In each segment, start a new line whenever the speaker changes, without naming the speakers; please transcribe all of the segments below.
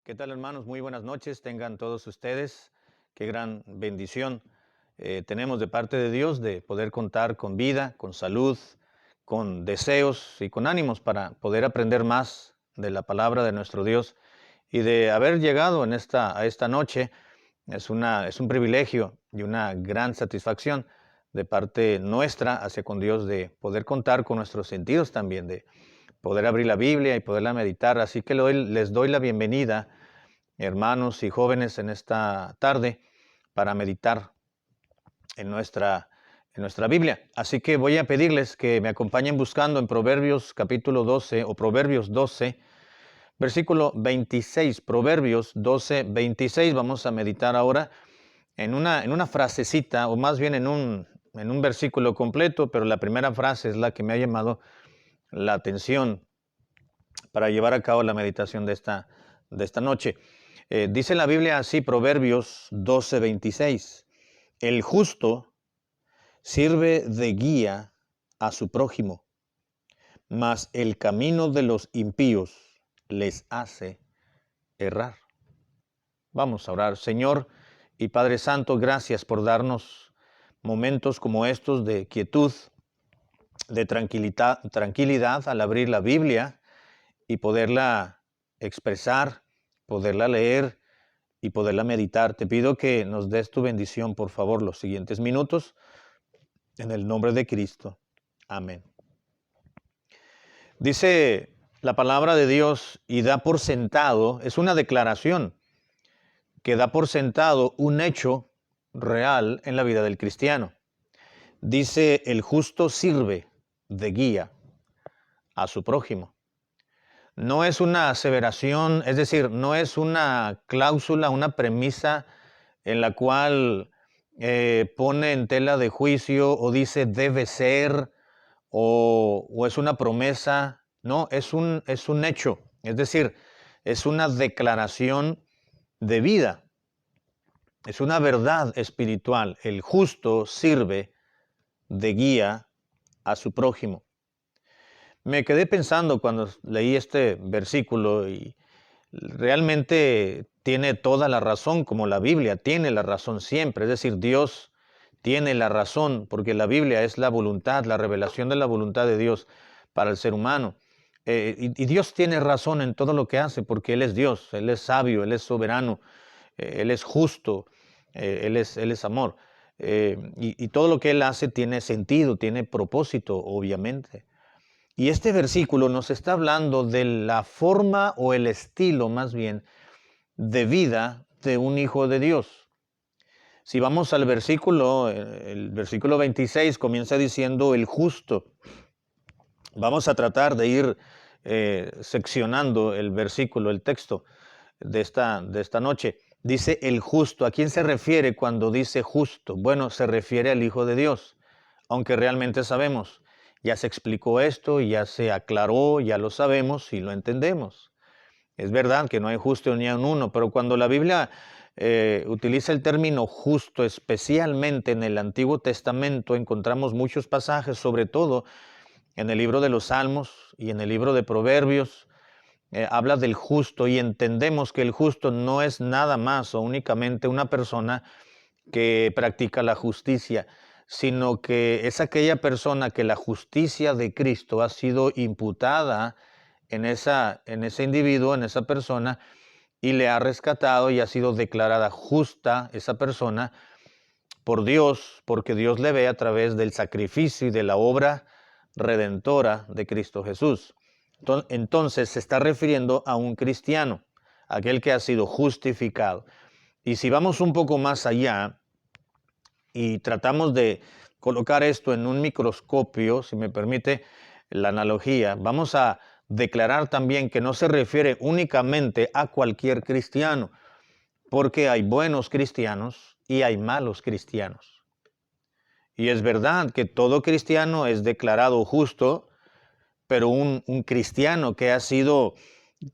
¿Qué tal, hermanos? Muy buenas noches, tengan todos ustedes. Qué gran bendición tenemos de parte de Dios de poder contar con vida, con salud, con deseos y con ánimos para poder aprender más de la palabra de nuestro Dios y de haber llegado a esta noche. Es un privilegio y una gran satisfacción de parte nuestra hacia con Dios de poder contar con nuestros sentidos también, de poder abrir la Biblia y poderla meditar. Así que les doy la bienvenida, hermanos y jóvenes, en esta tarde para meditar en nuestra Biblia. Así que voy a pedirles que me acompañen buscando en Proverbios capítulo 12 o Proverbios 12, versículo 26. Proverbios 12, 26. Vamos a meditar ahora en una frasecita, o más bien en un versículo completo, pero la primera frase es la que me ha llamado la atención para llevar a cabo la meditación de esta noche. Dice la Biblia así, Proverbios 12:26, el justo sirve de guía a su prójimo, mas el camino de los impíos les hace errar. Vamos a orar. Señor y Padre Santo, gracias por darnos momentos como estos de quietud, de tranquilidad al abrir la Biblia y poderla expresar, poderla leer y poderla meditar. Te pido que nos des tu bendición, por favor, los siguientes minutos, en el nombre de Cristo. Amén. Dice la palabra de Dios y da por sentado, es una declaración que da por sentado un hecho real en la vida del cristiano. Dice, el justo sirve de guía a su prójimo. No es una aseveración, es decir, no es una cláusula, una premisa en la cual pone en tela de juicio o dice debe ser o es una promesa. No, es un hecho, es decir, es una declaración de vida, es una verdad espiritual. El justo sirve de guía a su prójimo. Me quedé pensando cuando leí este versículo y realmente tiene toda la razón, como la Biblia tiene la razón siempre. Es decir, Dios tiene la razón, porque la Biblia es la voluntad, la revelación de la voluntad de Dios para el ser humano. Y Dios tiene razón en todo lo que hace, porque Él es Dios, Él es sabio, Él es soberano, Él es justo, Él es amor. Y todo lo que Él hace tiene sentido, tiene propósito, obviamente. Y este versículo nos está hablando de la forma o el estilo, más bien, de vida de un hijo de Dios. Si vamos al versículo, el versículo 26 comienza diciendo el justo. Vamos a tratar de ir seccionando el versículo, el texto de esta noche. Dice el justo. ¿A quién se refiere cuando dice justo? Bueno, se refiere al Hijo de Dios, aunque realmente sabemos. Ya se explicó esto, ya se aclaró, ya lo sabemos y lo entendemos. Es verdad que no hay justo ni un uno, pero cuando la Biblia utiliza el término justo, especialmente en el Antiguo Testamento, encontramos muchos pasajes, sobre todo en el libro de los Salmos y en el libro de Proverbios, habla del justo y entendemos que el justo no es nada más o únicamente una persona que practica la justicia, sino que es aquella persona que la justicia de Cristo ha sido imputada en ese individuo, en esa persona, y le ha rescatado y ha sido declarada justa esa persona por Dios, porque Dios le ve a través del sacrificio y de la obra redentora de Cristo Jesús. Entonces se está refiriendo a un cristiano, aquel que ha sido justificado. Y si vamos un poco más allá y tratamos de colocar esto en un microscopio, si me permite la analogía, vamos a declarar también que no se refiere únicamente a cualquier cristiano, porque hay buenos cristianos y hay malos cristianos. Y es verdad que todo cristiano es declarado justo, pero un cristiano que ha sido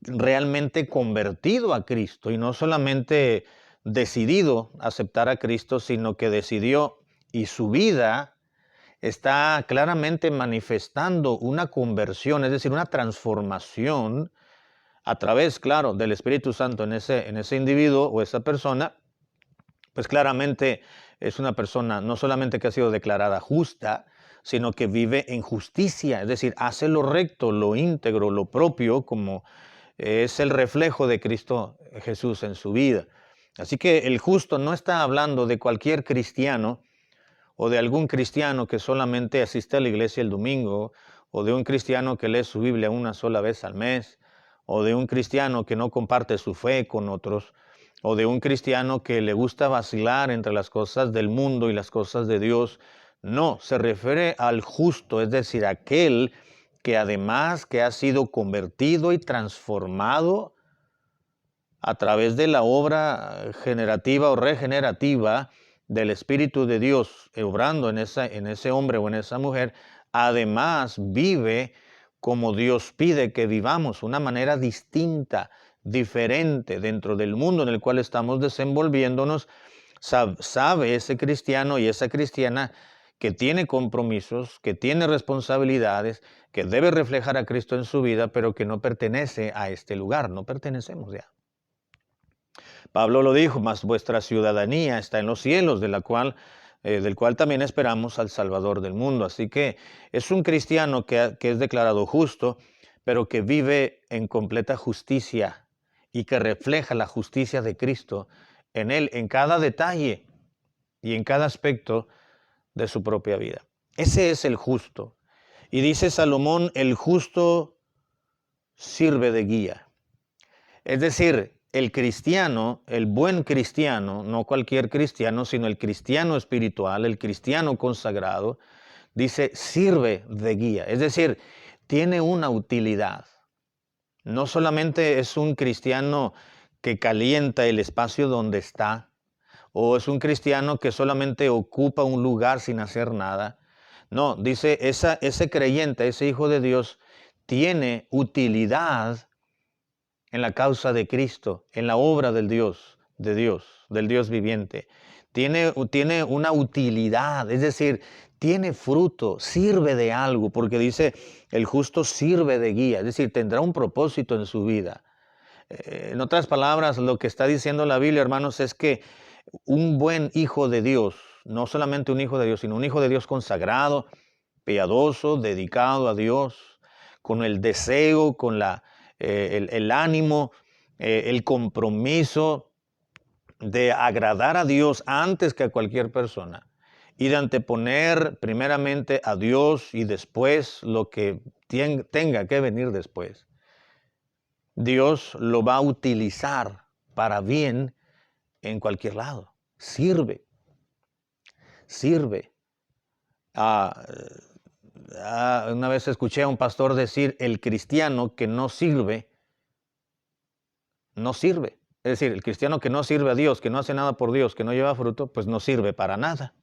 realmente convertido a Cristo y no solamente decidido aceptar a Cristo, sino que decidió y su vida está claramente manifestando una conversión, es decir, una transformación a través, claro, del Espíritu Santo en ese individuo o esa persona, pues claramente es una persona no solamente que ha sido declarada justa, sino que vive en justicia, es decir, hace lo recto, lo íntegro, lo propio, como es el reflejo de Cristo Jesús en su vida. Así que el justo no está hablando de cualquier cristiano o de algún cristiano que solamente asiste a la iglesia el domingo, o de un cristiano que lee su Biblia una sola vez al mes, o de un cristiano que no comparte su fe con otros, o de un cristiano que le gusta vacilar entre las cosas del mundo y las cosas de Dios. No, se refiere al justo, es decir, aquel que además que ha sido convertido y transformado a través de la obra generativa o regenerativa del Espíritu de Dios obrando en ese hombre o en esa mujer, además vive como Dios pide que vivamos, una manera distinta, diferente dentro del mundo en el cual estamos desenvolviéndonos. Sabe ese cristiano y esa cristiana que tiene compromisos, que tiene responsabilidades, que debe reflejar a Cristo en su vida, pero que no pertenece a este lugar, no pertenecemos ya. Pablo lo dijo, mas vuestra ciudadanía está en los cielos, del cual también esperamos al Salvador del mundo. Así que es un cristiano que es declarado justo, pero que vive en completa justicia y que refleja la justicia de Cristo en él, en cada detalle y en cada aspecto de su propia vida. Ese es el justo. Y dice Salomón, el justo sirve de guía. Es decir, el cristiano, el buen cristiano, no cualquier cristiano, sino el cristiano espiritual, el cristiano consagrado, dice, sirve de guía. Es decir, tiene una utilidad. No solamente es un cristiano que calienta el espacio donde está, o es un cristiano que solamente ocupa un lugar sin hacer nada. No, dice, ese creyente, ese hijo de Dios, tiene utilidad en la causa de Cristo, en la obra del Dios, del Dios viviente. Tiene una utilidad, es decir, tiene fruto, sirve de algo, porque dice, el justo sirve de guía, es decir, tendrá un propósito en su vida. En otras palabras, lo que está diciendo la Biblia, hermanos, es que un buen hijo de Dios, no solamente un hijo de Dios, sino un hijo de Dios consagrado, piadoso, dedicado a Dios, con el deseo, con el ánimo, el compromiso de agradar a Dios antes que a cualquier persona y de anteponer primeramente a Dios y después lo que tenga que venir después. Dios lo va a utilizar para bien en cualquier lado. Sirve. Una vez escuché a un pastor decir, el cristiano que no sirve, no sirve. Es decir, el cristiano que no sirve a Dios, que no hace nada por Dios, que no lleva fruto, pues no sirve para nada.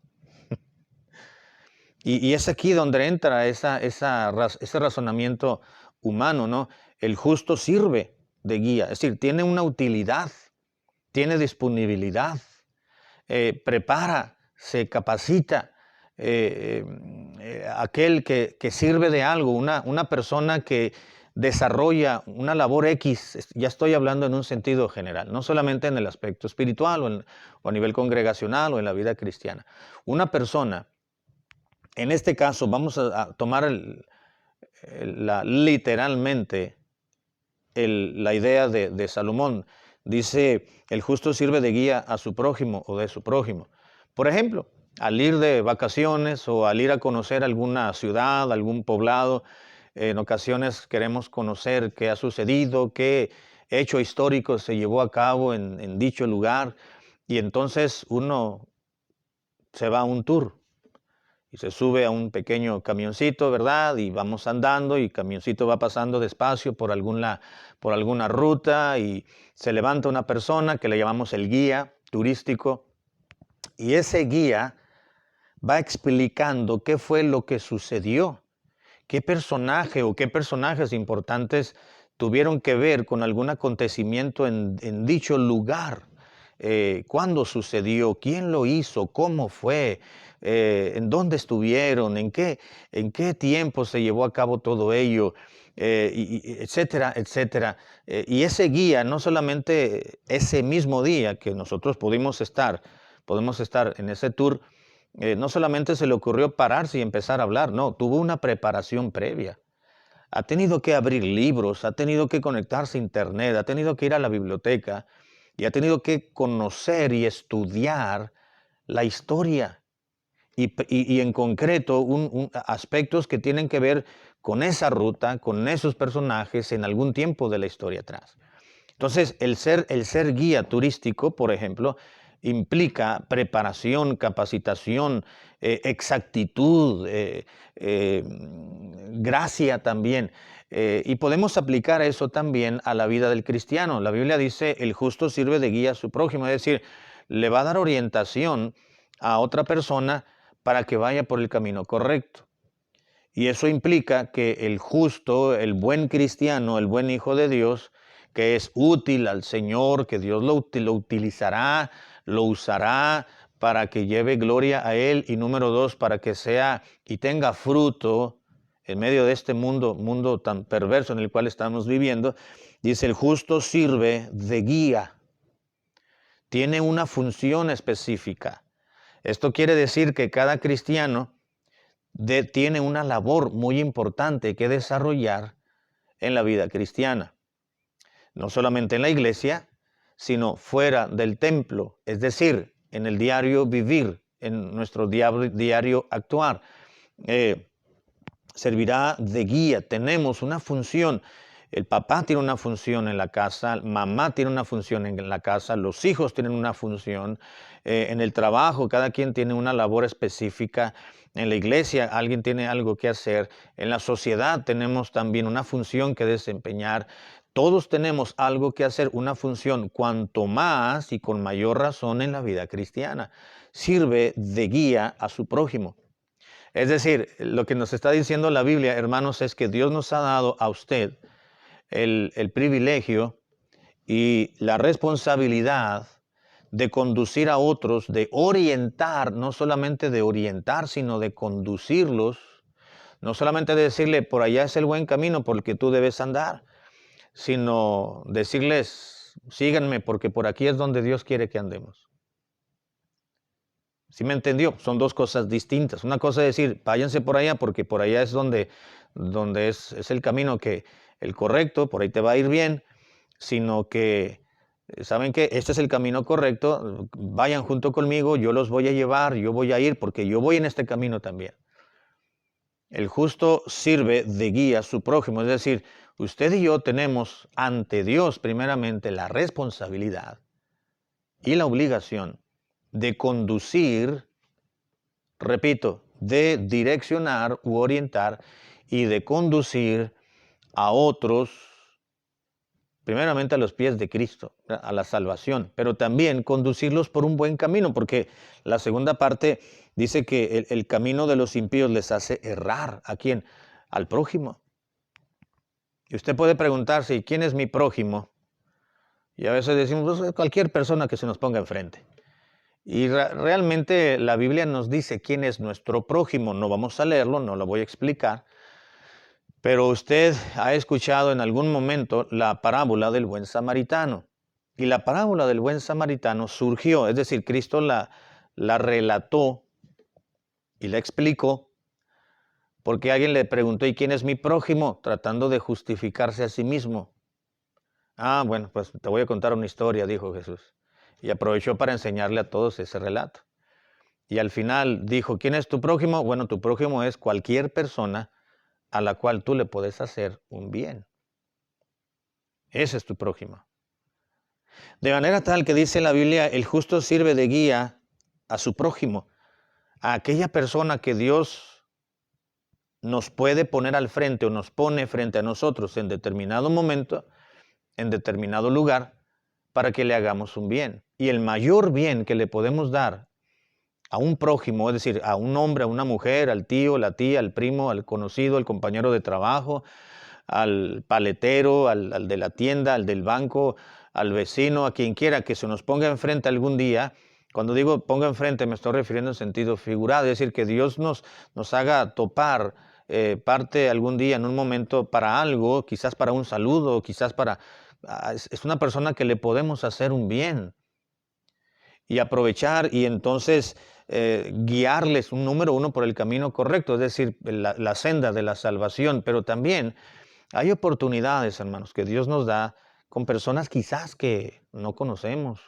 Y es aquí donde entra ese razonamiento humano, ¿no? El justo sirve de guía, es decir, tiene una utilidad, tiene disponibilidad, prepara, se capacita. Aquel que sirve de algo, una persona que desarrolla una labor X, ya estoy hablando en un sentido general, no solamente en el aspecto espiritual o a nivel congregacional o en la vida cristiana. Una persona, en este caso vamos a tomar literalmente la idea de Salomón. Dice, el justo sirve de guía a su prójimo o de su prójimo. Por ejemplo, al ir de vacaciones o al ir a conocer alguna ciudad, algún poblado, en ocasiones queremos conocer qué ha sucedido, qué hecho histórico se llevó a cabo en dicho lugar, y entonces uno se va a un tour y se sube a un pequeño camioncito, ¿verdad? Y vamos andando y el camioncito va pasando despacio por alguna ruta y se levanta una persona que le llamamos el guía turístico, y ese guía va explicando qué fue lo que sucedió, qué personaje o qué personajes importantes tuvieron que ver con algún acontecimiento en dicho lugar. cuándo sucedió, quién lo hizo, cómo fue, en dónde estuvieron, en qué tiempo se llevó a cabo todo ello, etcétera, etcétera. Y ese guía, no solamente ese mismo día que nosotros podemos estar en ese tour, no solamente se le ocurrió pararse y empezar a hablar, no, tuvo una preparación previa. Ha tenido que abrir libros, ha tenido que conectarse a internet, ha tenido que ir a la biblioteca y ha tenido que conocer y estudiar la historia y en concreto aspectos que tienen que ver con esa ruta, con esos personajes en algún tiempo de la historia atrás. Entonces, el ser guía turístico, por ejemplo, implica preparación, capacitación, exactitud, gracia también. Y podemos aplicar eso también a la vida del cristiano. La Biblia dice, el justo sirve de guía a su prójimo, es decir, le va a dar orientación a otra persona para que vaya por el camino correcto. Y eso implica que el justo, el buen cristiano, el buen hijo de Dios, que es útil al Señor, que Dios lo utilizará, lo usará para que lleve gloria a Él, y número dos, para que sea y tenga fruto en medio de este mundo tan perverso en el cual estamos viviendo. Dice, el justo sirve de guía, tiene una función específica. Esto quiere decir que cada cristiano tiene una labor muy importante que desarrollar en la vida cristiana. No solamente en la iglesia, sino fuera del templo, es decir, en el diario vivir, en nuestro diario actuar. Servirá de guía, tenemos una función. El papá tiene una función en la casa, mamá tiene una función en la casa, los hijos tienen una función, en el trabajo cada quien tiene una labor específica, en la iglesia alguien tiene algo que hacer, en la sociedad tenemos también una función que desempeñar, todos tenemos algo que hacer, una función, cuanto más y con mayor razón en la vida cristiana. Sirve de guía a su prójimo. Es decir, lo que nos está diciendo la Biblia, hermanos, es que Dios nos ha dado a usted el privilegio y la responsabilidad de conducir a otros, de orientar, no solamente de orientar, sino de conducirlos, no solamente de decirle, por allá es el buen camino por el que tú debes andar, sino decirles, síganme porque por aquí es donde Dios quiere que andemos. ¿Sí me entendió? Son dos cosas distintas. Una cosa es decir, váyanse por allá porque por allá es donde es el camino el correcto, por ahí te va a ir bien, sino que, ¿saben qué? Este es el camino correcto, vayan junto conmigo, yo los voy a llevar, yo voy a ir porque yo voy en este camino también. El justo sirve de guía a su prójimo, es decir, usted y yo tenemos ante Dios primeramente la responsabilidad y la obligación de conducir, repito, de direccionar u orientar y de conducir a otros, primeramente a los pies de Cristo, a la salvación, pero también conducirlos por un buen camino, porque la segunda parte dice que el camino de los impíos les hace errar. ¿A quién? Al prójimo. Y usted puede preguntarse, ¿y quién es mi prójimo? Y a veces decimos, pues, cualquier persona que se nos ponga enfrente. Y realmente la Biblia nos dice quién es nuestro prójimo. No vamos a leerlo, no lo voy a explicar. Pero usted ha escuchado en algún momento la parábola del buen samaritano. Y la parábola del buen samaritano surgió, es decir, Cristo la relató y la explicó porque alguien le preguntó, ¿y quién es mi prójimo? Tratando de justificarse a sí mismo. Ah, bueno, pues te voy a contar una historia, dijo Jesús. Y aprovechó para enseñarle a todos ese relato. Y al final dijo, ¿quién es tu prójimo? Bueno, tu prójimo es cualquier persona a la cual tú le puedes hacer un bien. Ese es tu prójimo. De manera tal que dice la Biblia, el justo sirve de guía a su prójimo, a aquella persona que Dios nos puede poner al frente o nos pone frente a nosotros en determinado momento, en determinado lugar, para que le hagamos un bien. Y el mayor bien que le podemos dar a un prójimo, es decir, a un hombre, a una mujer, al tío, la tía, al primo, al conocido, al compañero de trabajo, al paletero, al de la tienda, al del banco, al vecino, a quien quiera que se nos ponga enfrente algún día. Cuando digo ponga enfrente me estoy refiriendo en sentido figurado, es decir, que Dios nos haga topar parte algún día en un momento para algo, quizás para un saludo, quizás para... es una persona que le podemos hacer un bien y aprovechar y entonces guiarles, un número uno, por el camino correcto, es decir, la senda de la salvación. Pero también hay oportunidades, hermanos, que Dios nos da con personas quizás que no conocemos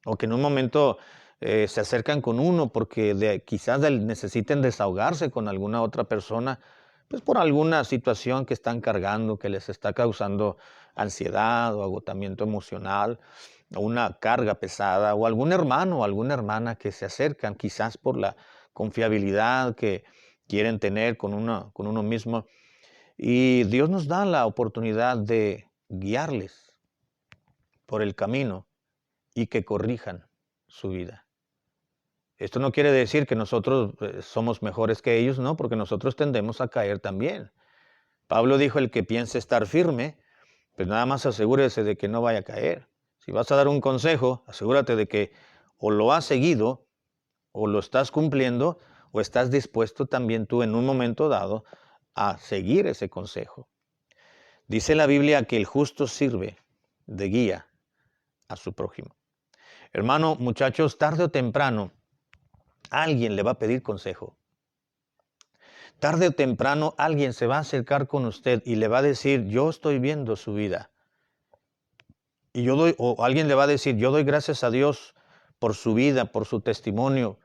o que en un momento se acercan con uno porque quizás necesiten desahogarse con alguna otra persona, pues por alguna situación que están cargando, que les está causando ansiedad o agotamiento emocional, o una carga pesada, o algún hermano o alguna hermana que se acercan quizás por la confiabilidad que quieren tener con uno mismo. Y Dios nos da la oportunidad de guiarles por el camino y que corrijan su vida. Esto no quiere decir que nosotros somos mejores que ellos, no, porque nosotros tendemos a caer también. Pablo dijo, el que piense estar firme, pues nada más asegúrese de que no vaya a caer. Si vas a dar un consejo, asegúrate de que o lo has seguido, o lo estás cumpliendo, o estás dispuesto también tú en un momento dado a seguir ese consejo. Dice la Biblia que el justo sirve de guía a su prójimo. Hermano, muchachos, tarde o temprano, alguien le va a pedir consejo. Tarde o temprano, alguien se va a acercar con usted y le va a decir, yo estoy viendo su vida. Y o alguien le va a decir, yo doy gracias a Dios por su vida, por su testimonio,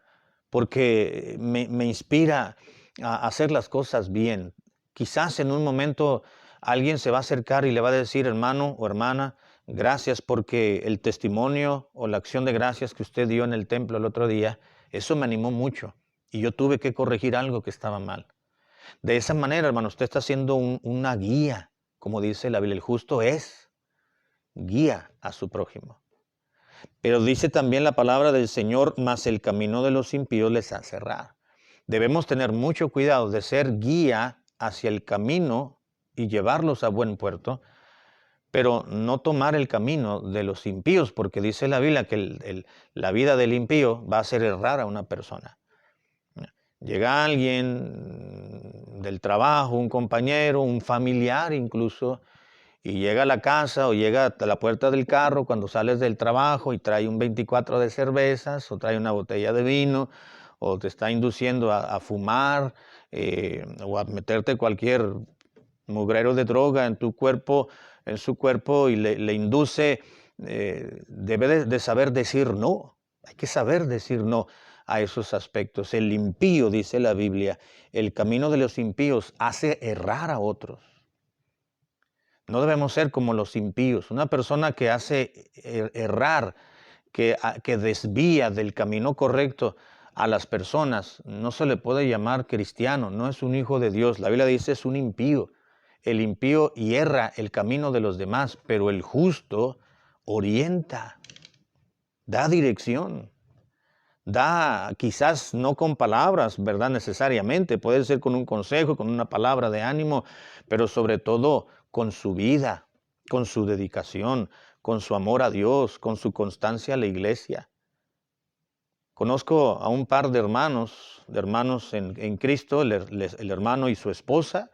porque me inspira a hacer las cosas bien. Quizás en un momento alguien se va a acercar y le va a decir, hermano o hermana, gracias porque el testimonio o la acción de gracias que usted dio en el templo el otro día, eso me animó mucho y yo tuve que corregir algo que estaba mal. De esa manera, hermano, usted está haciendo una guía, como dice la Biblia, el justo es guía a su prójimo. Pero dice también la palabra del Señor, mas el camino de los impíos les hace errar. Debemos tener mucho cuidado de ser guía hacia el camino y llevarlos a buen puerto, pero no tomar el camino de los impíos, porque dice la Biblia que la vida del impío va a hacer errar a una persona. Llega alguien del trabajo, un compañero, un familiar incluso, y llega a la casa o llega a la puerta del carro cuando sales del trabajo y trae un 24 de cervezas o trae una botella de vino o te está induciendo a fumar o a meterte cualquier mugrero de droga en tu cuerpo, en su cuerpo y le induce, debe de saber decir no. Hay que saber decir no a esos aspectos. El impío, dice la Biblia, el camino de los impíos hace errar a otros. No debemos ser como los impíos. Una persona que hace errar, que desvía del camino correcto a las personas, no se le puede llamar cristiano, no es un hijo de Dios. La Biblia dice es un impío. El impío hierra el camino de los demás, pero el justo orienta, da dirección. Da, quizás no con palabras, ¿verdad? Necesariamente, puede ser con un consejo, con una palabra de ánimo, pero sobre todo con su vida, con su dedicación, con su amor a Dios, con su constancia a la iglesia. Conozco a un par de hermanos en Cristo, el hermano y su esposa,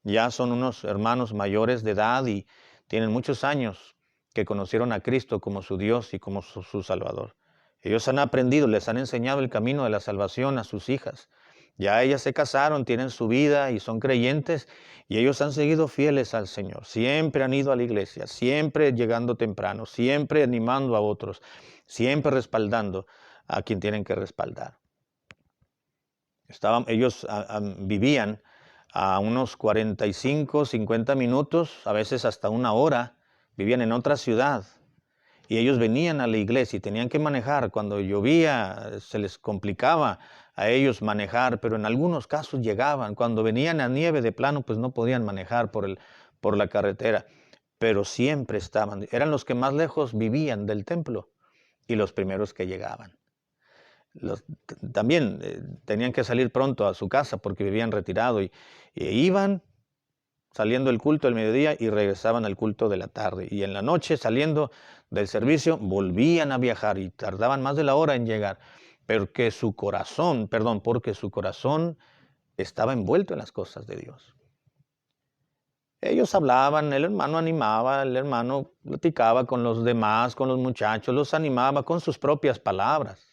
ya son unos hermanos mayores de edad y tienen muchos años que conocieron a Cristo como su Dios y como su Salvador. Ellos han aprendido, les han enseñado el camino de la salvación a sus hijas. Ya ellas se casaron, tienen su vida y son creyentes y ellos han seguido fieles al Señor. Siempre han ido a la iglesia, siempre llegando temprano, siempre animando a otros, siempre respaldando a quien tienen que respaldar. Ellos vivían a unos 45, 50 minutos, a veces hasta una hora, vivían en otra ciudad. Y ellos venían a la iglesia y tenían que manejar. Cuando llovía se les complicaba a ellos manejar, pero en algunos casos llegaban. Cuando venían a nieve de plano, pues no podían manejar por la carretera. Pero siempre estaban. Eran los que más lejos vivían del templo y los primeros que llegaban. También tenían que salir pronto a su casa porque vivían retirados y iban saliendo el culto del mediodía y regresaban al culto de la tarde. Y en la noche, saliendo del servicio, volvían a viajar y tardaban más de la hora en llegar. Porque su corazón estaba envuelto en las cosas de Dios. Ellos hablaban, el hermano animaba, el hermano platicaba con los demás, con los muchachos, los animaba con sus propias palabras.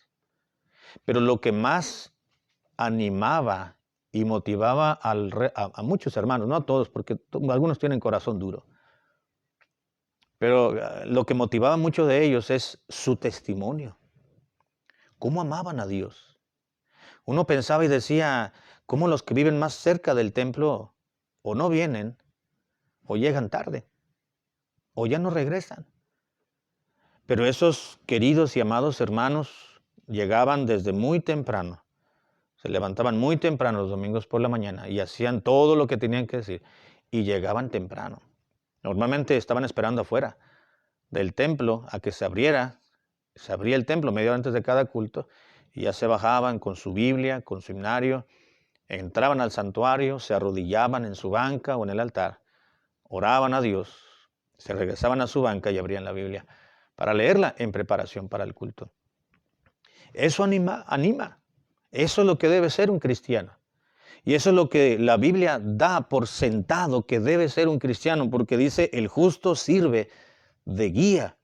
Pero lo que más animaba y motivaba a muchos hermanos, no a todos, porque algunos tienen corazón duro, pero lo que motivaba a muchos de ellos es su testimonio. ¿Cómo amaban a Dios? Uno pensaba y decía, ¿cómo los que viven más cerca del templo o no vienen, o llegan tarde, o ya no regresan? Pero esos queridos y amados hermanos llegaban desde muy temprano. Se levantaban muy temprano los domingos por la mañana y hacían todo lo que tenían que decir. Y llegaban temprano. Normalmente estaban esperando afuera del templo a que se abriera. Se abría el templo media hora antes de cada culto y ya se bajaban con su Biblia, con su himnario. Entraban al santuario, se arrodillaban en su banca o en el altar. Oraban a Dios. Se regresaban a su banca y abrían la Biblia para leerla en preparación para el culto. Eso anima. Eso es lo que debe ser un cristiano. Y eso es lo que la Biblia da por sentado que debe ser un cristiano, porque dice, el justo sirve de guía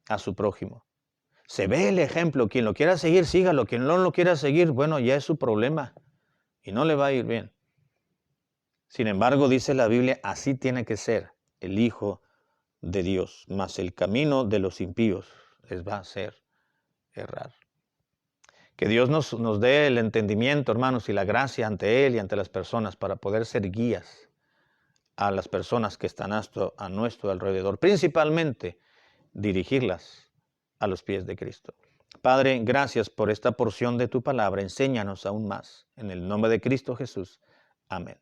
a su prójimo. Se ve el ejemplo, quien lo quiera seguir, sígalo, quien no lo quiera seguir, bueno, ya es su problema y no le va a ir bien. Sin embargo, dice la Biblia, así tiene que ser el Hijo de Dios, mas el camino de los impíos les va a hacer errar. Que Dios nos dé el entendimiento, hermanos, y la gracia ante Él y ante las personas para poder ser guías a las personas que están a nuestro alrededor, principalmente dirigirlas a los pies de Cristo. Padre, gracias por esta porción de tu palabra. Enséñanos aún más. En el nombre de Cristo Jesús. Amén.